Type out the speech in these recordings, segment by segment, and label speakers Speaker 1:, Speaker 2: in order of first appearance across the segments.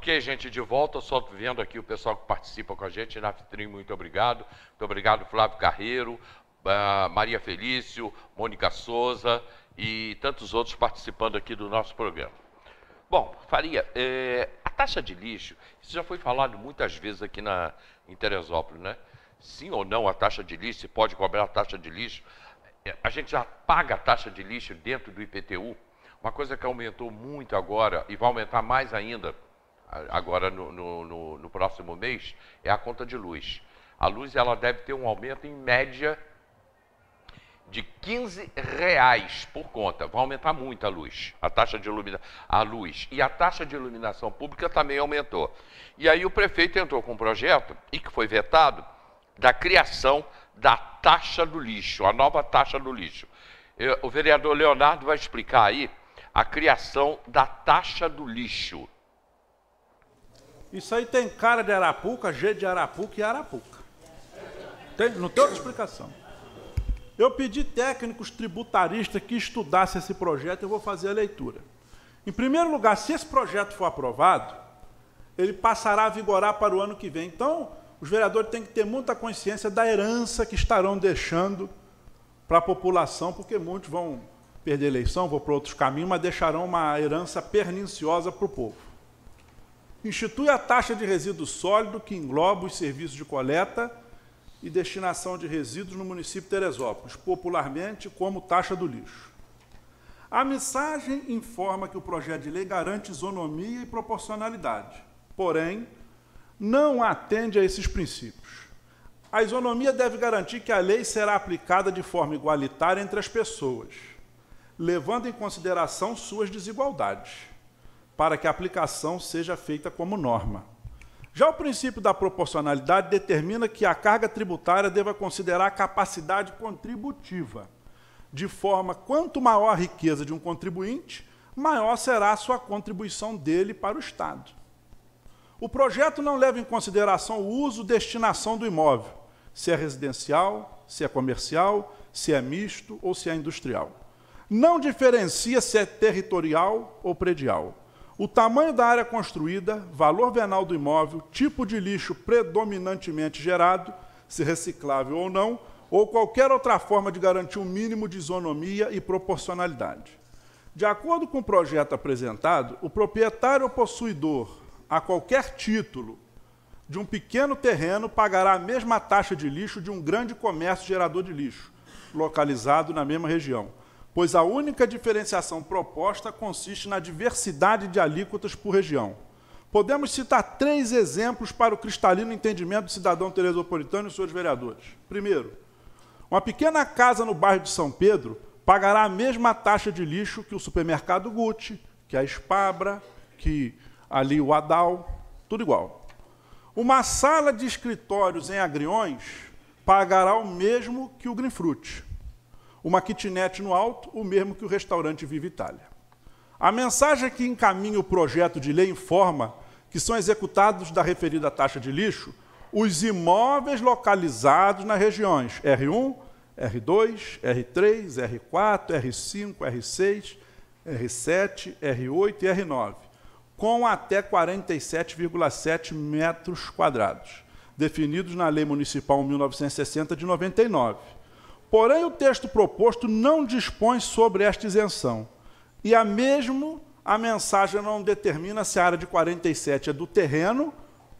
Speaker 1: Ok, gente, de volta, só vendo aqui o pessoal que participa com a gente na vitrine, muito obrigado. Muito obrigado, Flávio Carreiro, Maria Felício, Mônica Souza e tantos outros participando aqui do nosso programa. Bom, Faria, a taxa de lixo, isso já foi falado muitas vezes aqui em Teresópolis, né? Sim ou não a taxa de lixo, se pode cobrar a taxa de lixo. A gente já paga a taxa de lixo dentro do IPTU. Uma coisa que aumentou muito agora e vai aumentar mais ainda agora no próximo mês é a conta de luz. A luz ela deve ter um aumento em média de R$15 por conta. Vai aumentar muito a luz, a taxa de a luz. E a taxa de iluminação pública também aumentou. E aí o prefeito entrou com um projeto, e que foi vetado, da criação da taxa do lixo, a nova taxa do lixo. O vereador Leonardo vai explicar aí a criação da taxa do lixo.
Speaker 2: Isso aí tem cara de Arapuca, G de Arapuca e Arapuca. Não tem outra explicação. Eu pedi técnicos tributaristas que estudassem esse projeto, eu vou fazer a leitura. Em primeiro lugar, se esse projeto for aprovado, ele passará a vigorar para o ano que vem. Então, os vereadores têm que ter muita consciência da herança que estarão deixando para a população, porque muitos vão perder a eleição, vão para outros caminhos, mas deixarão uma herança perniciosa para o povo. Institui a taxa de resíduo sólido que engloba os serviços de coleta e destinação de resíduos no município de Teresópolis, popularmente como taxa do lixo. A mensagem informa que o projeto de lei garante isonomia e proporcionalidade, porém, não atende a esses princípios. A isonomia deve garantir que a lei será aplicada de forma igualitária entre as pessoas, levando em consideração suas desigualdades, para que a aplicação seja feita como norma. Já o princípio da proporcionalidade determina que a carga tributária deva considerar a capacidade contributiva, de forma quanto maior a riqueza de um contribuinte, maior será a sua contribuição dele para o Estado. O projeto não leva em consideração o uso e destinação do imóvel, se é residencial, se é comercial, se é misto ou se é industrial. Não diferencia se é territorial ou predial. O tamanho da área construída, valor venal do imóvel, tipo de lixo predominantemente gerado, se reciclável ou não, ou qualquer outra forma de garantir um mínimo de isonomia e proporcionalidade. De acordo com o projeto apresentado, o proprietário ou possuidor, a qualquer título, de um pequeno terreno pagará a mesma taxa de lixo de um grande comércio gerador de lixo, localizado na mesma região, pois a única diferenciação proposta consiste na diversidade de alíquotas por região. Podemos citar 3 exemplos para o cristalino entendimento do cidadão teresopolitano e seus vereadores. Primeiro, uma pequena casa no bairro de São Pedro pagará a mesma taxa de lixo que o supermercado Gucci, que a Spabra, que ali o Adal, tudo igual. Uma sala de escritórios em Agriões pagará o mesmo que o Greenfruit. Uma kitnet no Alto, o mesmo que o restaurante Viva Itália. A mensagem que encaminha o projeto de lei informa que são executados da referida taxa de lixo os imóveis localizados nas regiões R1, R2, R3, R4, R5, R6, R7, R8 e R9, com até 47,7 metros quadrados, definidos na Lei Municipal 1960 de 99. Porém, o texto proposto não dispõe sobre esta isenção, e a mensagem não determina se a área de 47 é do terreno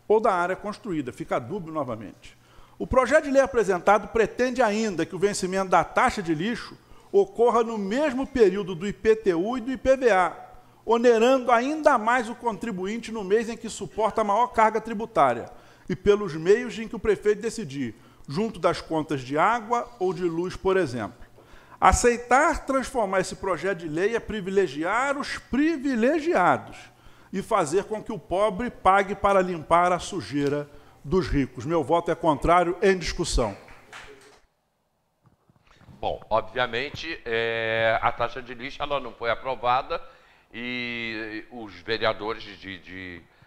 Speaker 2: ou da área construída, fica dúbio novamente. O projeto de lei apresentado pretende ainda que o vencimento da taxa de lixo ocorra no mesmo período do IPTU e do IPVA, onerando ainda mais o contribuinte no mês em que suporta a maior carga tributária e pelos meios em que o prefeito decidir, junto das contas de água ou de luz, por exemplo. Aceitar transformar esse projeto de lei é privilegiar os privilegiados e fazer com que o pobre pague para limpar a sujeira dos ricos. Meu voto é contrário, em discussão.
Speaker 1: Bom, obviamente, a taxa de lixo ela não foi aprovada e os vereadores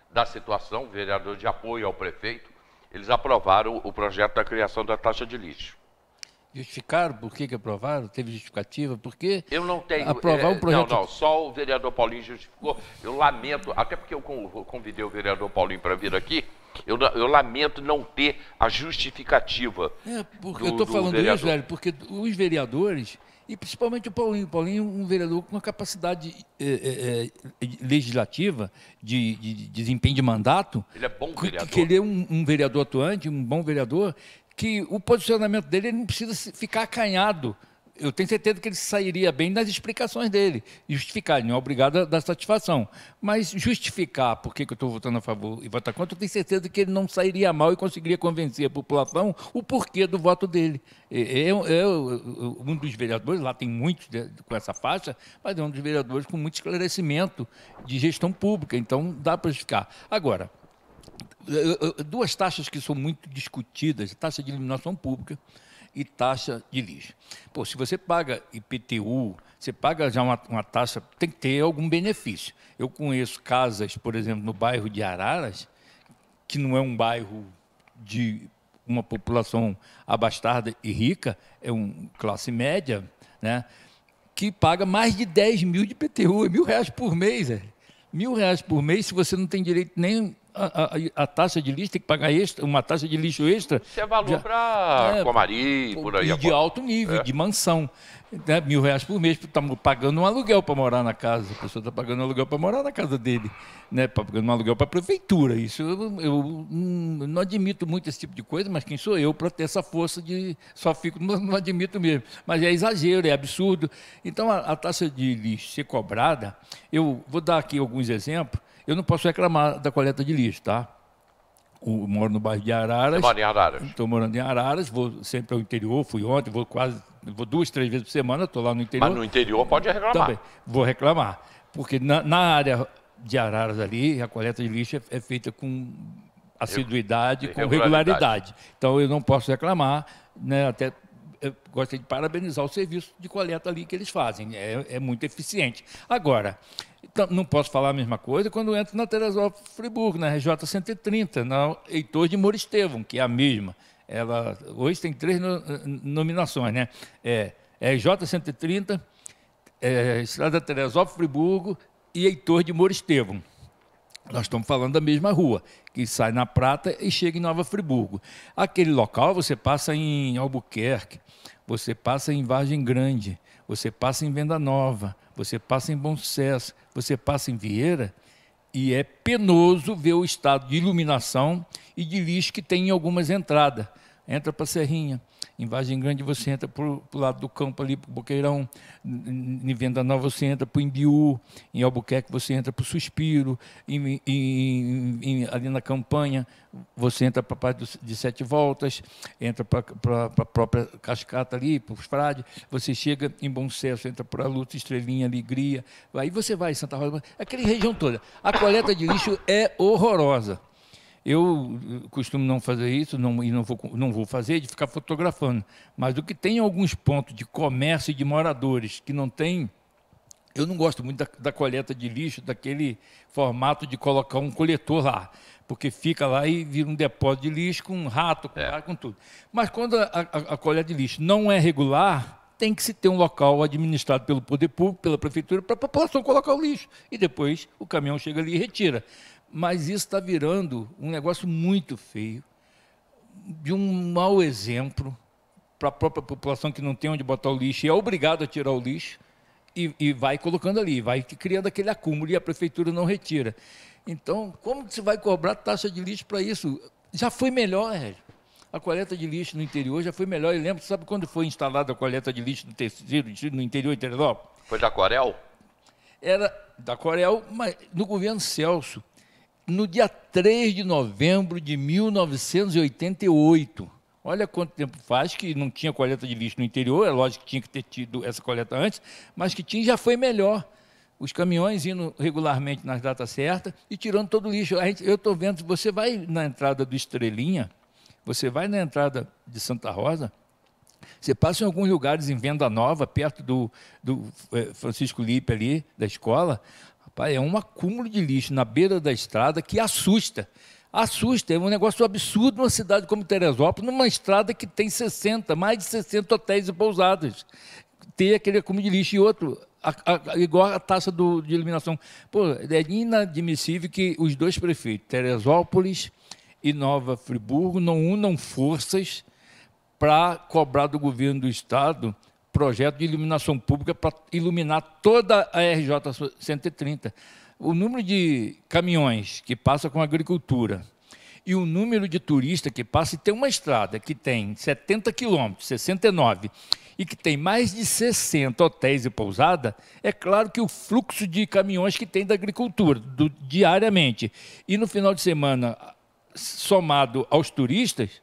Speaker 1: da situação, vereador de apoio ao prefeito, eles aprovaram o projeto da criação da taxa de lixo.
Speaker 3: Justificaram por que aprovaram? Teve justificativa? Por que
Speaker 1: Eu não tenho...
Speaker 3: aprovar um projeto...
Speaker 1: Não, só o vereador Paulinho justificou. Eu lamento, até porque eu convidei o vereador Paulinho para vir aqui, eu lamento não ter a justificativa.
Speaker 3: Porque eu estou falando
Speaker 1: vereador.
Speaker 3: isso, velho, porque os vereadores, e principalmente o Paulinho é um vereador com uma capacidade legislativa, de desempenho de mandato.
Speaker 1: Ele é bom vereador.
Speaker 3: Que ele é um vereador atuante, um bom vereador, que o posicionamento dele ele não precisa ficar acanhado. Eu tenho certeza que ele sairia bem nas explicações dele. Justificar, ele não é obrigado a dar satisfação. Mas justificar por que eu estou votando a favor e votar contra, eu tenho certeza que ele não sairia mal e conseguiria convencer a população o porquê do voto dele. Um dos vereadores, lá tem muitos com essa faixa, mas é um dos vereadores com muito esclarecimento de gestão pública, então dá para justificar. Agora, duas taxas que são muito discutidas, taxa de iluminação pública e taxa de lixo. Pô, se você paga IPTU, você paga já uma taxa, tem que ter algum benefício. Eu conheço casas, por exemplo, no bairro de Araras, que não é um bairro de uma população abastada e rica, é uma classe média, né, que paga mais de 10 mil de IPTU, é R$1.000 por mês. R$1.000 por mês, se você não tem direito nem a taxa de lixo, tem que pagar uma taxa de lixo extra.
Speaker 1: Isso é valor para Comari, por aí.
Speaker 3: E de alto nível, de mansão. Né? R$1.000 por mês, está pagando um aluguel para morar na casa. A pessoa está pagando um aluguel para morar na casa dele. Né? Pagando um aluguel para a prefeitura. Isso eu não admito muito esse tipo de coisa, mas quem sou eu para ter essa força de... Só fico, não admito mesmo. Mas é exagero, é absurdo. Então, a taxa de lixo ser cobrada, eu vou dar aqui alguns exemplos. Eu não posso reclamar da coleta de lixo, tá? Eu moro no bairro de Araras.
Speaker 1: Você mora em Araras?
Speaker 3: Estou morando em Araras, vou sempre ao interior, fui ontem, vou 2, 3 vezes por semana, estou lá no interior.
Speaker 1: Mas no interior pode reclamar.
Speaker 3: Também, vou reclamar, porque na área de Araras ali, a coleta de lixo é feita com assiduidade, com regularidade. Então eu não posso reclamar, né? Até eu gostaria de parabenizar o serviço de coleta ali que eles fazem, é muito eficiente. Agora, então, não posso falar a mesma coisa quando entro na Teresópolis Friburgo, na RJ 130, na Heitor de Moura Estevão, que é a mesma. Ela, hoje tem 3 nominações, né? RJ 130, Estrada Teresópolis Friburgo e Heitor de Moura Estevão. Nós estamos falando da mesma rua, que sai na Prata e chega em Nova Friburgo. Aquele local você passa em Albuquerque, você passa em Vargem Grande, você passa em Venda Nova, você passa em Bom Sucesso, você passa em Vieira, e é penoso ver o estado de iluminação e de lixo que tem em algumas entradas. Entra para Serrinha, em Vargem Grande você entra para o lado do campo ali, para o Boqueirão, em Venda Nova você entra para o Imbiú, em Albuquerque você entra para o Suspiro, ali na Campanha você entra para a parte de 7 Voltas, entra para a própria Cascata ali, para os Frades, você chega em Bom Sucesso, entra para a Luta, Estrelinha, Alegria, aí você vai em Santa Rosa, aquela região toda. A coleta de lixo é horrorosa. Eu costumo não fazer isso, e não vou fazer, de ficar fotografando. Mas o que tem alguns pontos de comércio e de moradores que não tem, eu não gosto muito da coleta de lixo, daquele formato de colocar um coletor lá, porque fica lá e vira um depósito de lixo com rato, com tudo. Mas quando a coleta de lixo não é regular, tem que se ter um local administrado pelo poder público, pela prefeitura, para a população colocar o lixo. E depois o caminhão chega ali e retira. Mas isso está virando um negócio muito feio, de um mau exemplo para a própria população que não tem onde botar o lixo e é obrigado a tirar o lixo e vai colocando ali, vai criando aquele acúmulo e a prefeitura não retira. Então, como se vai cobrar taxa de lixo para isso? Já foi melhor, a coleta de lixo no interior já foi melhor. Eu lembro, sabe quando foi instalada a coleta de lixo do tecido no interior de Teresópolis?
Speaker 1: Foi da Corel?
Speaker 3: Era da Corel, mas no governo Celso. No dia 3 de novembro de 1988. Olha quanto tempo faz que não tinha coleta de lixo no interior, é lógico que tinha que ter tido essa coleta antes, mas que tinha já foi melhor. Os caminhões indo regularmente nas datas certas e tirando todo o lixo. Eu estou vendo, você vai na entrada do Estrelinha, você vai na entrada de Santa Rosa, você passa em alguns lugares em Venda Nova, perto do Francisco Lippe ali, da escola. Rapaz, é um acúmulo de lixo na beira da estrada que assusta. Assusta, é um negócio absurdo numa cidade como Teresópolis, numa estrada que tem mais de 60 hotéis e pousadas. Ter aquele acúmulo de lixo e outro, igual a taxa de eliminação. Pô, é inadmissível que os dois prefeitos, Teresópolis e Nova Friburgo, não unam forças para cobrar do governo do Estado projeto de iluminação pública para iluminar toda a RJ 130. O número de caminhões que passa com agricultura e o número de turistas que passa, e tem uma estrada que tem 70 quilômetros, 69, e que tem mais de 60 hotéis e pousadas, é claro que o fluxo de caminhões que tem da agricultura, diariamente, e no final de semana, somado aos turistas,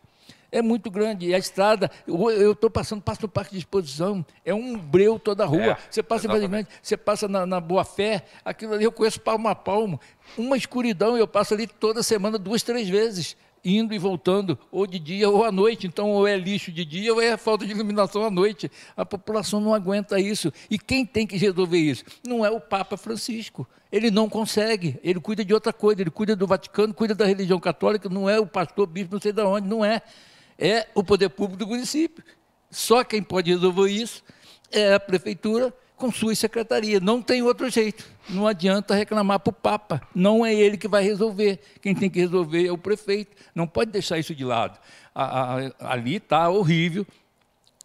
Speaker 3: é muito grande. E a estrada, eu estou passo no parque de exposição, é um breu toda a rua. Você passa em Vazimante, você passa na Boa Fé, aquilo ali eu conheço palmo a palmo. Uma escuridão, eu passo ali toda semana 2, 3 vezes, indo e voltando, ou de dia ou à noite. Então, ou é lixo de dia ou é falta de iluminação à noite. A população não aguenta isso. E quem tem que resolver isso? Não é o Papa Francisco. Ele não consegue. Ele cuida de outra coisa. Ele cuida do Vaticano, cuida da religião católica. Não é o pastor, bispo, não sei de onde. Não é. É o poder público do município. Só quem pode resolver isso é a prefeitura com sua secretaria. Não tem outro jeito. Não adianta reclamar para o Papa. Não é ele que vai resolver. Quem tem que resolver é o prefeito. Não pode deixar isso de lado. Ali está horrível.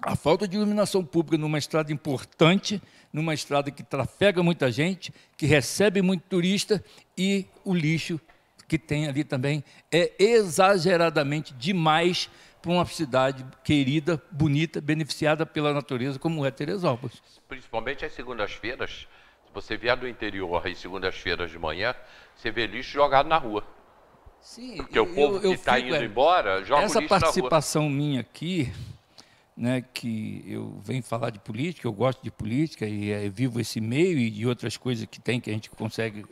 Speaker 3: A falta de iluminação pública numa estrada importante, numa estrada que trafega muita gente, que recebe muito turista, e o lixo que tem ali também é exageradamente demais para uma cidade querida, bonita, beneficiada pela natureza, como é Teresópolis.
Speaker 1: Principalmente às segundas-feiras. Se você vier do interior às segundas-feiras de manhã, você vê lixo jogado na rua.
Speaker 3: Sim,
Speaker 1: porque o povo que está indo embora joga o lixo na rua.
Speaker 3: Essa participação minha aqui, né, que eu venho falar de política, eu gosto de política e vivo esse meio e de outras coisas que tem que a gente consegue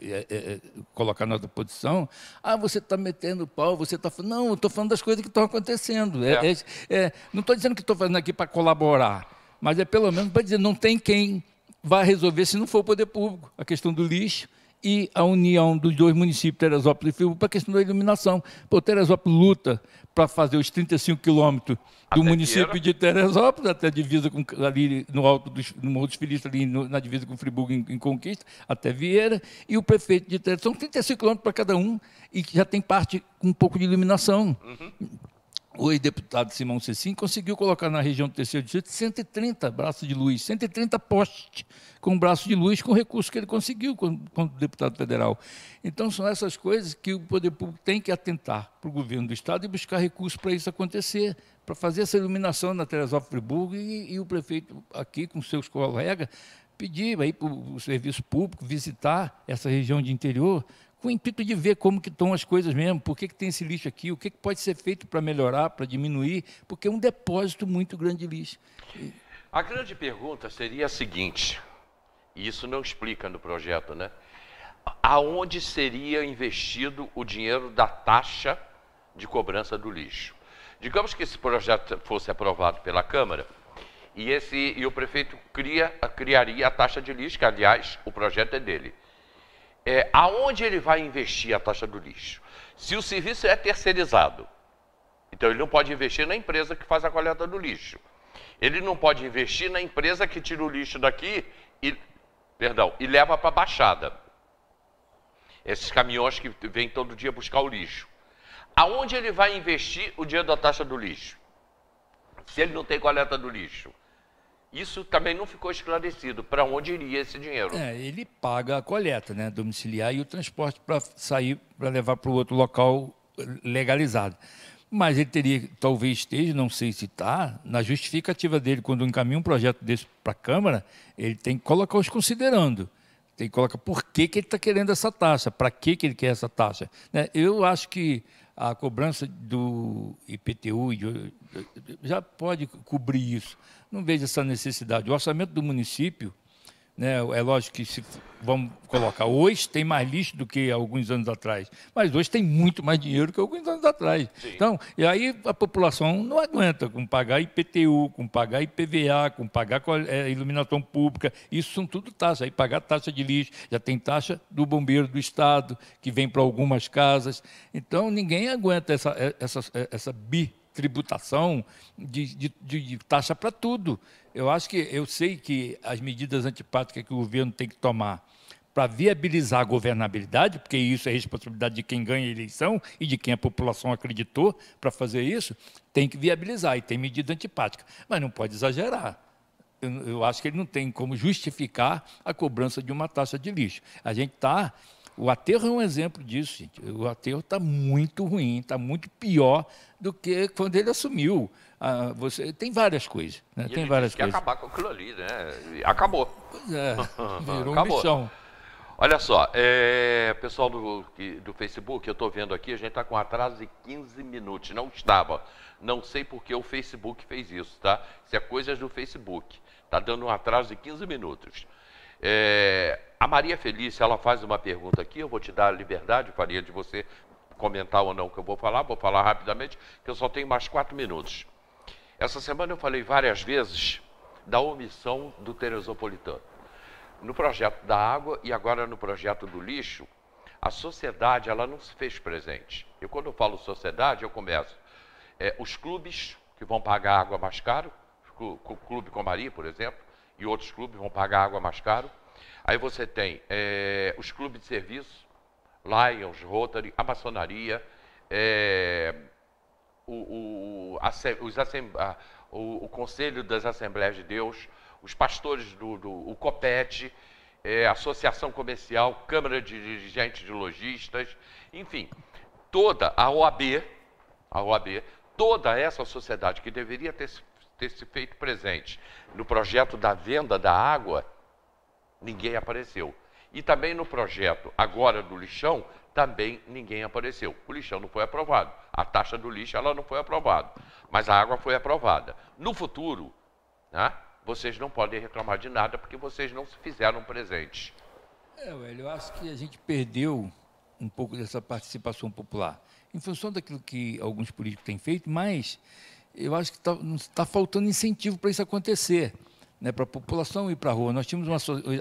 Speaker 3: colocar na nossa posição. Você está metendo pau, você está falando... Não, eu estou falando das coisas que estão acontecendo. Não estou dizendo que estou fazendo aqui para colaborar, mas é pelo menos para dizer, não tem quem vai resolver se não for o poder público, a questão do lixo e a união dos dois municípios, Teresópolis e Friburgo, para a questão da iluminação. Teresópolis luta para fazer os 35 quilômetros do município de Teresópolis, até a divisa ali no alto no Morro dos Filhos, ali na divisa com Friburgo em Conquista, até Vieira, e o prefeito de Teresópolis. São 35 quilômetros para cada um, e que já tem parte com um pouco de iluminação. O ex-deputado Simão Cecim conseguiu colocar na região do terceiro distrito 130 braços de luz, 130 postes com braço de luz, com o recurso que ele conseguiu como deputado federal. Então, são essas coisas que o poder público tem que atentar para o governo do Estado e buscar recursos para isso acontecer, para fazer essa iluminação na Teresópolis Friburgo e o prefeito aqui, com seus colegas, pedir aí para o serviço público visitar essa região de interior, com o intuito de ver como que estão as coisas mesmo, por que tem esse lixo aqui, o que pode ser feito para melhorar, para diminuir, porque é um depósito muito grande de lixo.
Speaker 1: A grande pergunta seria a seguinte, e isso não explica no projeto, né? Aonde seria investido o dinheiro da taxa de cobrança do lixo? Digamos que esse projeto fosse aprovado pela Câmara e o prefeito criaria a taxa de lixo, que, aliás, o projeto é dele. Aonde ele vai investir a taxa do lixo? Se o serviço é terceirizado, então ele não pode investir na empresa que faz a coleta do lixo. Ele não pode investir na empresa que tira o lixo daqui e leva para a Baixada. Esses caminhões que vêm todo dia buscar o lixo. Aonde ele vai investir o dinheiro da taxa do lixo? Se ele não tem coleta do lixo. Isso também não ficou esclarecido. Para onde iria esse dinheiro?
Speaker 3: Ele paga a coleta, né, domiciliar e o transporte para sair, para levar para o outro local legalizado. Mas ele teria, talvez esteja, não sei se está, na justificativa dele, quando encaminha um projeto desse para a Câmara, ele tem que colocar os considerando. Tem que colocar por que ele está querendo essa taxa, para que ele quer essa taxa. Eu acho que a cobrança do IPTU já pode cobrir isso. Não vejo essa necessidade. O orçamento do município, né? É lógico que se vamos colocar, hoje tem mais lixo do que alguns anos atrás, mas hoje tem muito mais dinheiro que alguns anos atrás.
Speaker 1: Sim.
Speaker 3: Então, e aí a população não aguenta com pagar IPTU, com pagar IPVA, com pagar iluminação pública, isso são tudo taxas. Aí pagar taxa de lixo, já tem taxa do bombeiro do Estado, que vem para algumas casas. Então, ninguém aguenta essa bitributação de taxa para tudo. Eu sei que as medidas antipáticas que o governo tem que tomar para viabilizar a governabilidade, porque isso é responsabilidade de quem ganha a eleição e de quem a população acreditou para fazer isso, tem que viabilizar e tem medida antipática. Mas não pode exagerar. Eu acho que ele não tem como justificar a cobrança de uma taxa de lixo. O aterro é um exemplo disso, gente. O aterro está muito ruim, está muito pior do que quando ele assumiu. Tem várias coisas. Né?
Speaker 1: E
Speaker 3: Tem
Speaker 1: ele
Speaker 3: várias
Speaker 1: disse que ia
Speaker 3: coisas.
Speaker 1: acabar com aquilo ali, né? E acabou.
Speaker 3: Pois é, virou um
Speaker 1: Acabou.
Speaker 3: bichão.
Speaker 1: Olha só, pessoal do Facebook, eu estou vendo aqui, a gente está com atraso de 15 minutos. Não estava. Não sei por que o Facebook fez isso, tá? Isso é coisas do Facebook. Está dando um atraso de 15 minutos. A Maria Felícia, ela faz uma pergunta aqui, eu vou te dar a liberdade, Faria, de você comentar ou não o que eu vou falar rapidamente, que eu só tenho mais 4 minutos. Essa semana eu falei várias vezes da omissão do Teresopolitano. No projeto da água e agora no projeto do lixo, a sociedade ela não se fez presente. E quando eu falo sociedade, eu começo. Os clubes que vão pagar água mais caro, o Clube Comari, por exemplo, e outros clubes vão pagar água mais caro. Aí você tem os clubes de serviço, Lions, Rotary, a maçonaria, o Conselho das Assembleias de Deus, os pastores o COPET, Associação Comercial, Câmara de Dirigentes de Lojistas, enfim, toda a OAB, toda essa sociedade que deveria ter se feito presente no projeto da venda da água, ninguém apareceu. E também no projeto agora do lixão, também ninguém apareceu. O lixão não foi aprovado. A taxa do lixo ela não foi aprovada, mas a água foi aprovada. No futuro, né, vocês não podem reclamar de nada porque vocês não se fizeram presentes.
Speaker 3: Eu acho que a gente perdeu um pouco dessa participação popular, em função daquilo que alguns políticos têm feito, mas eu acho que está faltando incentivo para isso acontecer, né, para a população ir para a rua. Nós tínhamos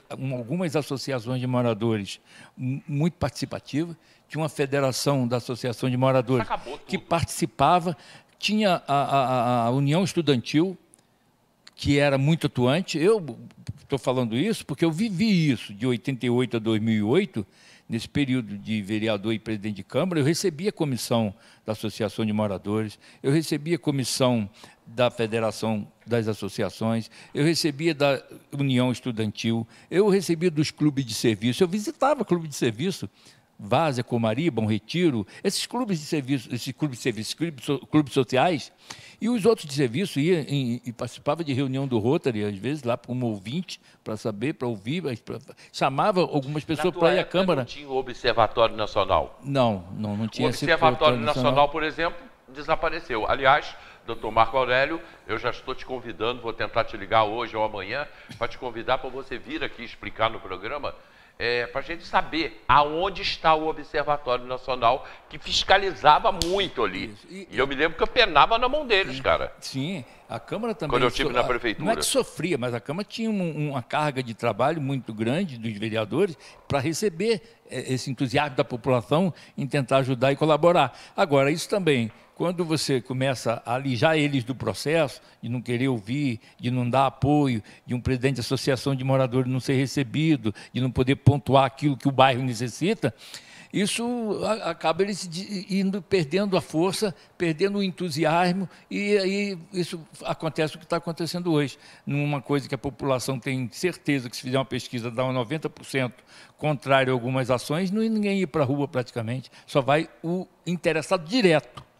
Speaker 3: algumas associações de moradores muito participativas, tinha uma federação da Associação de Moradores que participava, tinha a União Estudantil, que era muito atuante. Eu estou falando isso porque eu vivi isso de 88 a 2008, nesse período de vereador e presidente de Câmara. Eu recebia a comissão da Associação de Moradores, eu recebia a comissão da Federação das Associações, eu recebia da União Estudantil, eu recebia dos clubes de serviço, eu visitava clube de serviço, Várzea, Comari, Bom Retiro, esses clubes de serviço, clubes sociais, e os outros de serviço iam e participava de reunião do Rotary, às vezes, lá como ouvinte, para saber, para ouvir, chamava algumas pessoas para ir à Câmara.
Speaker 1: Não tinha o Observatório Nacional?
Speaker 3: Não tinha.
Speaker 1: O Observatório Nacional, por exemplo, desapareceu. Aliás, doutor Marco Aurélio, eu já estou te convidando, vou tentar te ligar hoje ou amanhã, para te convidar para você vir aqui explicar no programa, para a gente saber aonde está o Observatório Nacional, que fiscalizava muito ali. E eu me lembro que eu penava na mão deles, cara.
Speaker 3: Sim, a Câmara também...
Speaker 1: Quando eu estive na prefeitura.
Speaker 3: Não é que sofria, mas a Câmara tinha uma carga de trabalho muito grande dos vereadores para receber esse entusiasmo da população em tentar ajudar e colaborar. Agora, isso também... Quando você começa a alijar eles do processo, de não querer ouvir, de não dar apoio, de um presidente de associação de moradores não ser recebido, de não poder pontuar aquilo que o bairro necessita, isso acaba eles perdendo a força, perdendo o entusiasmo, e aí isso acontece o que está acontecendo hoje. Numa coisa que a população tem certeza que, se fizer uma pesquisa, dá um 90% contrário a algumas ações, não ninguém ir para a rua praticamente, só vai o interessado direto.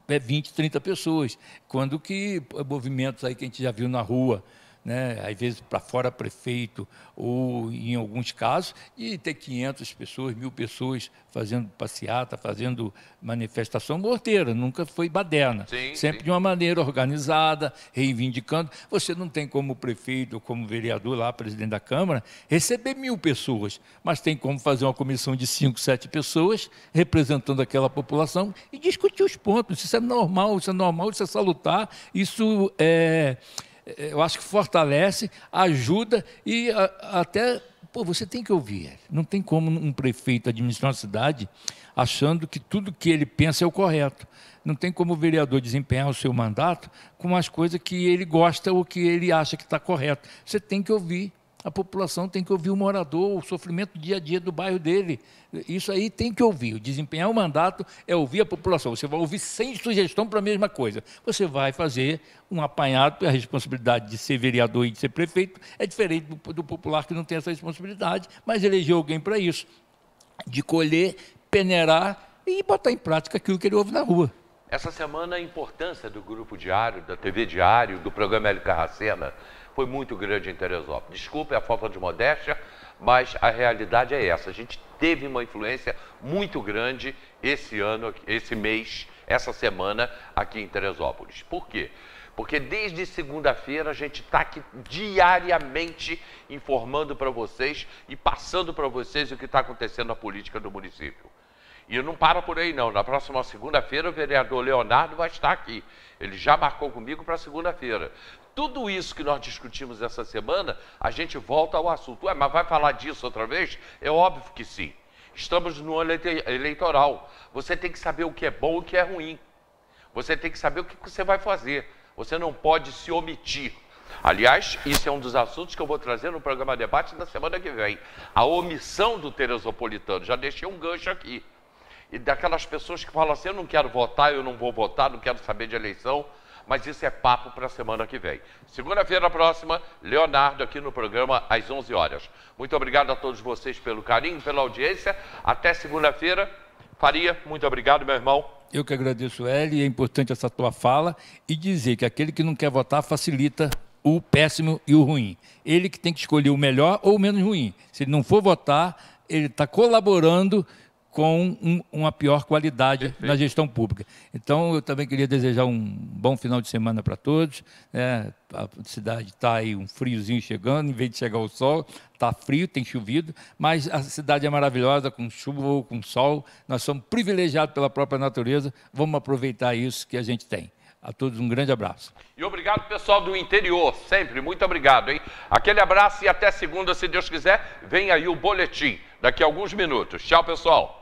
Speaker 3: 20, 30 pessoas, quando que movimentos aí que a gente já viu na rua, né, às vezes para fora prefeito, ou em alguns casos, de ter 500 pessoas, 1000 pessoas fazendo passeata, fazendo manifestação morteira, nunca foi baderna.
Speaker 1: Sim,
Speaker 3: sempre
Speaker 1: sim.
Speaker 3: de uma maneira organizada, reivindicando. Você não tem como prefeito ou como vereador lá, presidente da Câmara, receber 1000 pessoas, mas tem como fazer uma comissão de 5, 7 pessoas, representando aquela população, e discutir os pontos. Isso é normal, isso é salutar, isso eu acho que fortalece, ajuda e até... Pô, você tem que ouvir. Não tem como um prefeito administrar uma cidade achando que tudo que ele pensa é o correto. Não tem como o vereador desempenhar o seu mandato com as coisas que ele gosta ou que ele acha que está correto. Você tem que ouvir. A população tem que ouvir o morador, o sofrimento do dia a dia do bairro dele. Isso aí tem que ouvir. Desempenhar o mandato é ouvir a população. Você vai ouvir sem sugestão para a mesma coisa. Você vai fazer um apanhado, a responsabilidade de ser vereador e de ser prefeito é diferente do popular que não tem essa responsabilidade, mas elegeu alguém para isso, de colher, peneirar e botar em prática aquilo que ele ouve na rua.
Speaker 1: Essa semana a importância do Grupo Diário, da TV Diário, do programa Hélio Carracena, foi muito grande em Teresópolis. Desculpe a falta de modéstia, mas a realidade é essa. A gente teve uma influência muito grande esse ano, esse mês, essa semana aqui em Teresópolis. Por quê? Porque desde segunda-feira a gente está aqui diariamente informando para vocês e passando para vocês o que está acontecendo na política do município. E não para por aí não, na próxima segunda-feira o vereador Leonardo vai estar aqui. Ele já marcou comigo para segunda-feira. Tudo isso que nós discutimos essa semana, a gente volta ao assunto. Ué, mas vai falar disso outra vez? É óbvio que sim. Estamos no ano eleitoral. Você tem que saber o que é bom e o que é ruim. Você tem que saber o que você vai fazer. Você não pode se omitir. Aliás, isso é um dos assuntos que eu vou trazer no programa Debate da semana que vem. A omissão do teresopolitano. Já deixei um gancho aqui. E daquelas pessoas que falam assim, eu não quero votar, eu não vou votar, não quero saber de eleição, mas isso é papo para a semana que vem. Segunda-feira próxima, Leonardo aqui no programa às 11 horas. Muito obrigado a todos vocês pelo carinho, pela audiência. Até segunda-feira. Faria, muito obrigado, meu irmão.
Speaker 3: Eu que agradeço, Eli, é importante essa tua fala e dizer que aquele que não quer votar facilita o péssimo e o ruim. Ele que tem que escolher o melhor ou o menos ruim. Se ele não for votar, ele está colaborando com uma pior qualidade
Speaker 1: Perfeito.
Speaker 3: na gestão pública. Então, eu também queria desejar um bom final de semana para todos. A cidade está aí um friozinho chegando, em vez de chegar o sol, está frio, tem chovido, mas a cidade é maravilhosa, com chuva ou com sol. Nós somos privilegiados pela própria natureza, vamos aproveitar isso que a gente tem. A todos um grande abraço.
Speaker 1: E obrigado, pessoal do interior, sempre, muito obrigado, hein? Aquele abraço e até segunda, se Deus quiser, vem aí o boletim, daqui a alguns minutos. Tchau, pessoal.